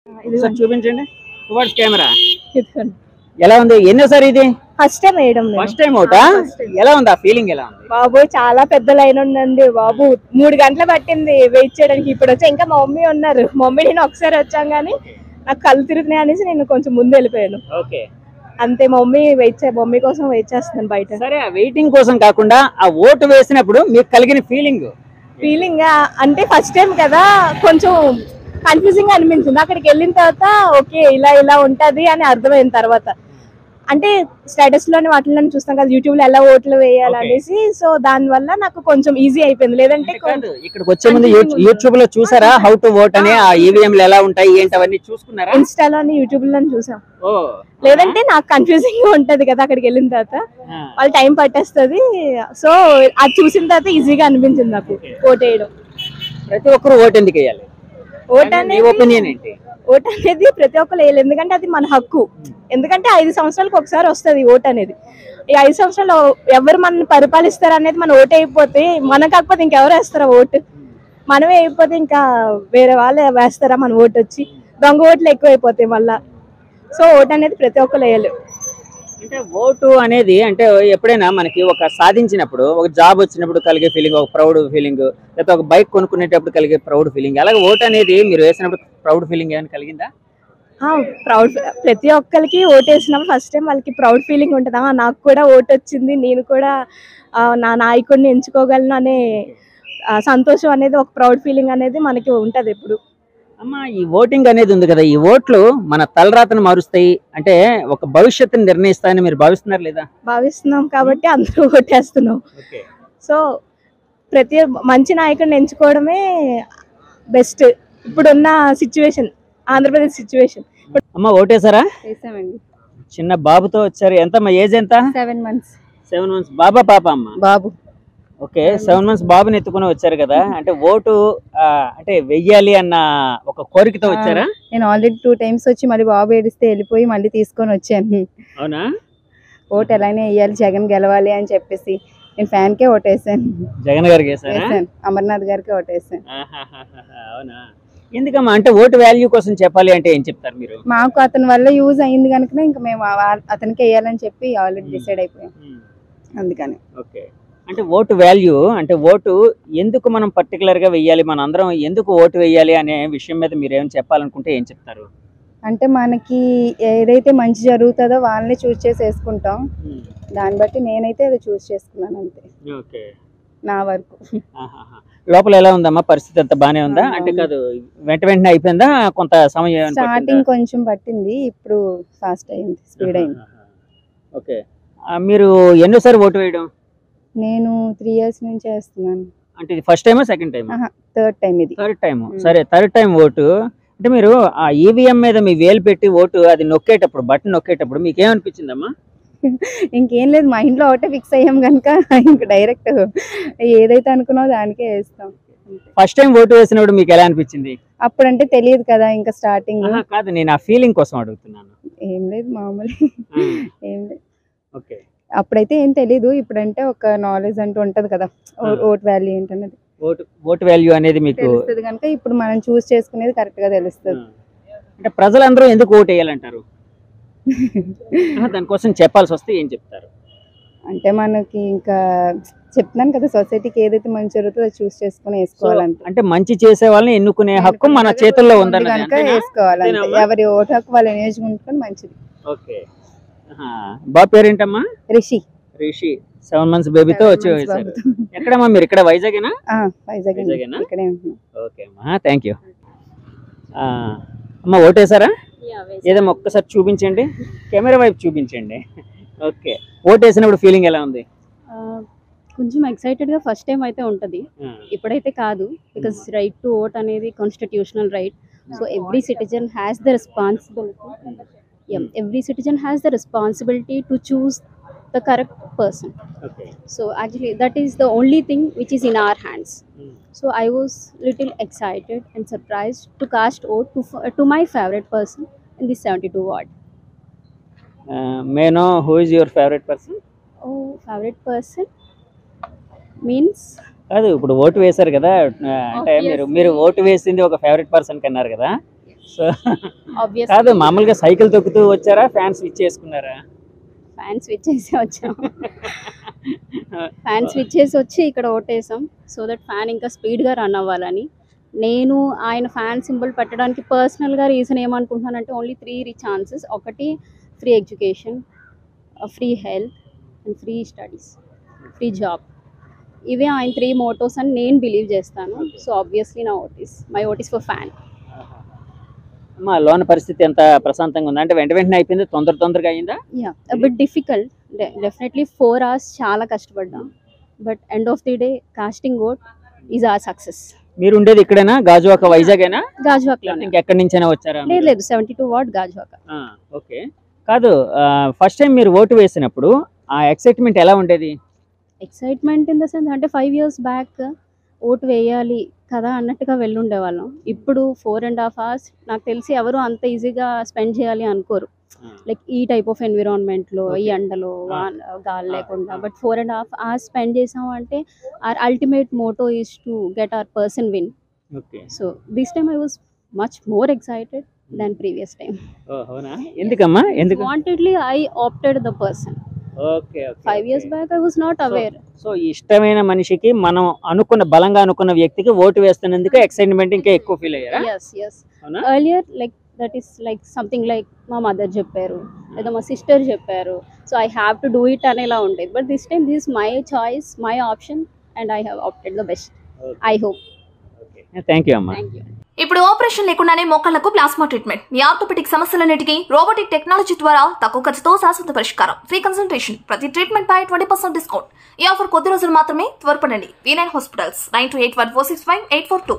ఒకసారి చూపించండి towards camera. ఇదిగోండి. ఎలా ఉంది? ఎన్నోసారి ఇది? ఫస్ట్ టైం వేయడం నేను. ఫస్ట్ టైం అవుతా? ఎలా ఉంది ఆ ఫీలింగ్? ఎలా ఉంది? బాబోయ్ చాలా పెద్ద లైన్ ఉందండి బాబు. 3 గంటలు పట్టింది వెయిట్ చేయడానికి. ఇప్పుడు వచ్చా ఇంకా మా మమ్మీ ఉన్నారు. మా మమ్మీ నేను ఒకసారి వచ్చాం కానీ నాకు కళ్ళు తిరుగుతున్నాయి అనేసి నేను కొంచెం ముందు వెళ్ళిపోయాను. ఓకే, అంతే. మా మమ్మీ కోసం వెయిట్ చేస్తున్నాను బయట. సరే, ఆ వెయిటింగ్ కోసం కాకుండా ఆ ఓటు వేసినప్పుడు మీకు కలిగిన ఫీలింగ్ అంటే ఫస్ట్ టైం కదా కొంచెం కన్ఫ్యూజింగ్ అనిపించింది. అక్కడికి వెళ్ళిన తర్వాత ఓకే ఇలా ఇలా ఉంటది అని అర్థమైన తర్వాత అంటే స్టేటస్ లోని వాటిలో చూస్తాం కదా యూట్యూబ్ లో ఎలా ఓట్లు వేయాలనేసి. సో దాని వల్ల నాకు కొంచెం ఈజీ అయిపోయింది. లేదంటే ఇక్కడికి వచ్చే ముందు యూట్యూబ్ లో చూసారా హౌ టు ఓట్ అని? ఆ ఈవీఎంలు ఎలా ఉంటాయి ఏంటి అవన్నీ చూసుకున్నారా? ఇన్స్టాలోని యూట్యూబ్ లో చూసాం. లేదంటే నాకు కన్ఫ్యూజింగ్ గా ఉంటది కదా అక్కడికి వెళ్ళిన తర్వాత, వాళ్ళు టైం పట్టేస్తుంది. సో అది చూసిన తర్వాత ఈజీగా అనిపించింది నాకు ఓట్ వేయడం. ప్రతి ఒక్కరు ఓటు ఎందుకు వేయాలి? ఓట్ అనేది ఒపీనియన్ ఏంటి? ఓట్ అనేది ప్రతి ఒక్కరు వేయాలి. ఎందుకంటే అది మన హక్కు. ఎందుకంటే 5 సంవత్సరాలకు ఒకసారి వస్తుంది ఓట్ అనేది. ఈ 5 సంవత్సరాలు ఎవరు మనల్ని పరిపాలిస్తారు అనేది మన ఓటు అయిపోతే, మన కాకపోతే ఇంకెవరు వేస్తారా ఓటు? మనమే అయిపోతే ఇంకా వేరే వాళ్ళు వేస్తారా మన ఓటు? వచ్చి దొంగ ఓట్లు ఎక్కువ అయిపోతాయి మళ్ళా. సో ఓట్ అనేది ప్రతి ఒక్కరు వేయాలి. అంటే ఓటు అనేది అంటే ఎప్పుడైనా మనకి ఒక సాధించినప్పుడు, ఒక జాబ్ వచ్చినప్పుడు కలిగే ఫీలింగ్, ఒక ప్రౌడ్ ఫీలింగ్, లేకపోతే ఒక బైక్ కొనుక్కునేటప్పుడు కలిగే ప్రౌడ్ ఫీలింగ్, అలాగే ఓటు అనేది మీరు వేసినప్పుడు ప్రౌడ్ ఫీలింగ్ ఏమైనా కలిగిందా? ప్రౌడ్. ప్రతి ఒక్కరికి ఓటు వేసినప్పుడు ఫస్ట్ టైం వాళ్ళకి ప్రౌడ్ ఫీలింగ్ ఉంటుంది. నాకు కూడా ఓటు వచ్చింది, నేను కూడా నా నాయకుడిని ఎంచుకోగలను అనే సంతోషం అనేది, ఒక ప్రౌడ్ ఫీలింగ్ అనేది మనకి ఉంటది ఎప్పుడు. అమ్మ, ఈ ఓటింగ్ అనేది ఉంది కదా, ఈ ఓట్లు మన తలరాతను మారుస్తాయి అంటే ఒక భవిష్యత్తుని నిర్ణయిస్తాయని మీరు భావిస్తున్నారు లేదా? భావిస్తున్నాం కాబట్టి అందరూ ఓటేస్తున్నాం. సో ప్రతి మంచి నాయకుడిని ఎంచుకోవడమే బెస్ట్ ఇప్పుడున్న సిచ్యువేషన్, ఆంధ్రప్రదేశ్ సిచ్యువేషన్. అమ్మ, ఓటేసారా? వేసామండి. చిన్న బాబుతో వచ్చారు. ఎంతమ్మా ఏజ్? ఎంత? 7 months. 7 months. బాబా పాప? అమ్మ బాబు. ఓకే, 7 months బాబుని ఎత్తుకుని వచ్చారు కదా, అంటే ఓటు అంటే వెయ్యాలి అన్న ఒక కోరికతో వచ్చారా? నేను ఆల్రెడీ 2 times వచ్చి మళ్ళీ బాబు ఏడిస్తే వెళ్ళిపోయి మళ్ళీ తీసుకొని వచ్చాను. అవునా? ఓటు ఎలానే వేయాలి, జగన్ గెలవాలి అని చెప్పేసి నేను ఫ్యాన్ కే ఓటేసాను. జగన్ గారికి వేసారా? అమర్నాథ్ గారికి ఓటేసాను. అవునా? ఎందుకమ్మా? అంటే ఓటు వాల్యూ కోసం చెప్పాలి అంటే ఏం చెప్తారు మీరు? మాకు అతని వల్ల యూజ్ అయింది కనుక ఇంకా మేము అతనికి వేయాలని చెప్పి ఆల్రెడీ డిసైడ్ అయిపోయాం. అందుకని. ఓకే, అంటే ఓటు వాల్యూ అంటే ఓటు ఎందుకు మనం పర్టికులర్ గా వెయ్యాలి, మన అందరం ఎందుకు ఓటు వేయాలి అనే విషయం మీద మీరు ఏమైనా చెప్పాలనుకుంటే ఏం చెప్తారు? అంటే మనకి ఏదైతే మంచి జరుగుతుందో వాళ్ళని చూస్ చేసి వేసుకుంటాం. దాన్ని బట్టి నేనైతే అది చూస్ చేసుకున్నాను అంతే. ఓకే, నా వరకు. లోపల ఎలా ఉందమ్మా పరిస్థితి? అంతా బానే ఉందా? అంటే కాదు, వెంటనే అయిపోయిందా? కొంత సమయం స్టార్టింగ్ కొంచెం పట్టింది, ఇప్పుడు ఫాస్ట్ అయింది, స్పీడ్ అయింది. ఓకే, మీరు ఎన్నోసారి ఓటు వేయడం? నేను 3 years నుంచి వేస్తున్నాను. అంటే ఇది ఫస్ట్ టైమా సెకండ్ టైమా? థర్డ్ టైం ఇది. Third time. సరే, థర్డ్ టైం ఓటు. అంటే మీరు ఆ ఈవీఎం మీద మీ వేలు పెట్టి ఓటు అది నొక్కేటప్పుడు, బటన్ నొక్కేటప్పుడు మీకు ఏమనిపించిందమ్మా? ఇంకేం లేదు, మా ఇంట్లో ఒకటే ఫిక్స్ అయ్యాం కనుక ఇంక డైరెక్ట్ ఏదైతే అనుకున్నావు దానికే వేస్తాం. ఫస్ట్ టైం ఓటు వేసినప్పుడు మీకు ఎలా అనిపించింది? అప్పుడంటే తెలియదు కదా, ఇంకా స్టార్టింగ్. కాదు, నేను ఆ ఫీలింగ్ కోసం అడుగుతున్నాను. ఏం లేదు, మామూలు. ఏం లేదు. ఓకే, అప్పుడైతే ఏం తెలీదు, ఇప్పుడంటే ఒక నాలెడ్జ్ అంటూ ఉంటది కదా, ఓట్ వాల్యూ ఏంటన్నది. ఓటు వాల్యూ అనేది మీకు తెలుస్తుంది కనుక ఇప్పుడు మనం చూస్ చేసుకునేది కరెక్ట్ గా తెలుస్తుంది. అంటే ప్రజలందరూ ఎందుకు ఓటు వేయాలంటారు? దానికోసం చెప్పాల్సి వస్తే ఏం చెప్తారు? అంటే మనకి ఇంకా చెప్తున్నాను కదా, సొసైటీకి ఏదైతే మంచి జరుగుతుందో అది చూస్ చేసుకుని వేసుకోవాలంటే. అంటే మంచి చేసే వాళ్ళని ఎన్నుకునే హక్కు మన చేతుల్లో ఉందని కనుక వేసుకోవాలంటే ఎవరి ఓటు హక్కు వాళ్ళు వినియోగించుకుంటే మంచిది. ఓకే, బాబు పేరేంటమ్మా? రిషి. 7 months బేబీతో వచ్చి వేశారు. ఎక్కడమ్మా మీరు? ఇక్కడ వైజాగేనా? వైజాగేనా? ఇక్కడే ఉంటున్నాం. ఓకే అమ్మా, థ్యాంక్ యూ. అమ్మ, ఓటేసారా? ఏదమ్మా ఒక్కసారి చూపించండి, కెమెరా వైపు చూపించండి. ఓకే, ఓటేసినప్పుడు ఫీలింగ్ ఎలా ఉంది? కొంచెం ఎక్సైటెడ్ గా ఫస్ట్ టైం అయితే ఉంటది, ఇప్పుడైతే కాదు. బికాస్ రైట్ టు ఓట్ అనేది constitutional right. So every citizen has the responsibility to choose the correct person. Okay. So actually that is the only thing which is in our hands. So I was little excited and surprised to cast vote to my favorite person in the 72 ward. May I know who is your favorite person? Oh, favorite person means కాదు, ఇప్పుడు vote వేశారు కదా, అంటే మీరు vote వేసింది ఒక favourite person కన్నారు కదా, సో ఆబ్వియస్ కాదు, మామూలుగా సైకిల్ తొక్కుతూ వచ్చారా, ఫ్యాన్ స్విచ్ చేసుకున్నారా? ఫ్యాన్ స్విచ్ చేసి వచ్చాం. ఫ్యాన్ స్విచ్ చేసి వచ్చి ఇక్కడ ఓటేసాం సో దట్ ఫ్యాన్ ఇంకా స్పీడ్గా రన్ అవ్వాలని. నేను ఆయన ఫ్యాన్ సింబల్ పెట్టడానికి పర్సనల్గా రీజన్ ఏమనుకుంటున్నానంటే ఓన్లీ 3 ఛాన్సెస్. ఒకటి free education, free health and free studies, free job. ఇవే ఆయన 3 మోటోస్ అని నేను బిలీవ్ చేస్తాను. So obviously my vote is for fan. అమ్మా, లోన పరిస్థితి ఎంత ప్రశాంతంగా ఉంది అంటే వెంటనే అయిపోయింది, తొందరగా అయిందా? Yeah, bit difficult. Definitely 4 hours చాలా కష్టపడ్డాం. But end of the day casting vote is our success. మీరు ఉండేది ఇక్కడేనా, గాజువాక, వైజాగేనా? గాజువాకలో. ఇంకెక్కడి నుంచైనా వచ్చారా? లేదు 72 వార్డ్ గాజువాక. ఓకే. కాదు, ఫస్ట్ టైం మీరు ఓటు వేసినప్పుడు ఆ ఎక్సైట్మెంట్ ఎలా ఉండేది? ఎక్సైట్మెంట్ ఇన్ ద సెన్స్ అంటే 5 years బ్యాక్ ఓటు వేయాలి కదా అన్నట్టుగా వెళ్ళుండేవాళ్ళం. ఇప్పుడు 4.5 hours నాకు తెలిసి ఎవరు అంత ఈజీగా స్పెండ్ చేయాలి అనుకోరు. లైక్ ఈ టైప్ ఆఫ్ ఎన్విరాన్మెంట్లో, ఈ ఎండలో గాలి లేకుండా. బట్ 4.5 hours స్పెండ్ చేసాము అంటే our ultimate motto is to get our person win. So this time I was much more excited than previous time. అవునా? ఎందుకమ్మా? ఎందుకు? Wantedly I opted the person. 5 years back I was not aware. So ఇష్టమైన మనిషికి మనం బలంగా అనుకున్న వ్యక్తికి vote వేస్తున్నందుకు excitement ఇంకా ఎక్కువ ఫీల్ అయ్యారా? yes. Earlier like that is like something like మా మదర్ చెప్పారు లేదా మా సిస్టర్ చెప్పారు, so I have to do it అనేలా ఉండేది. But this time this my choice, my option and I have opted the best. I hope. Thank you అమ్మా. ఇప్పుడు operation లేకుండానే మోకాళ్లకు ప్లాస్మా ట్రీట్మెంట్. మీ ఆర్థోపెడిక్ సమస్యలన్నిటికీ రోబోటిక్ టెక్నాలజీ ద్వారా తక్కువ ఖర్చుతో శాశ్వత పరిష్కారం. ఫ్రీ కన్సల్టేషన్, ప్రతి ట్రీట్మెంట్ పై 20% డిస్కౌంట్. ఈ ఆఫర్ కొద్ది రోజులు మాత్రమే, త్వరపడండి. V9 hospitals 9281465842.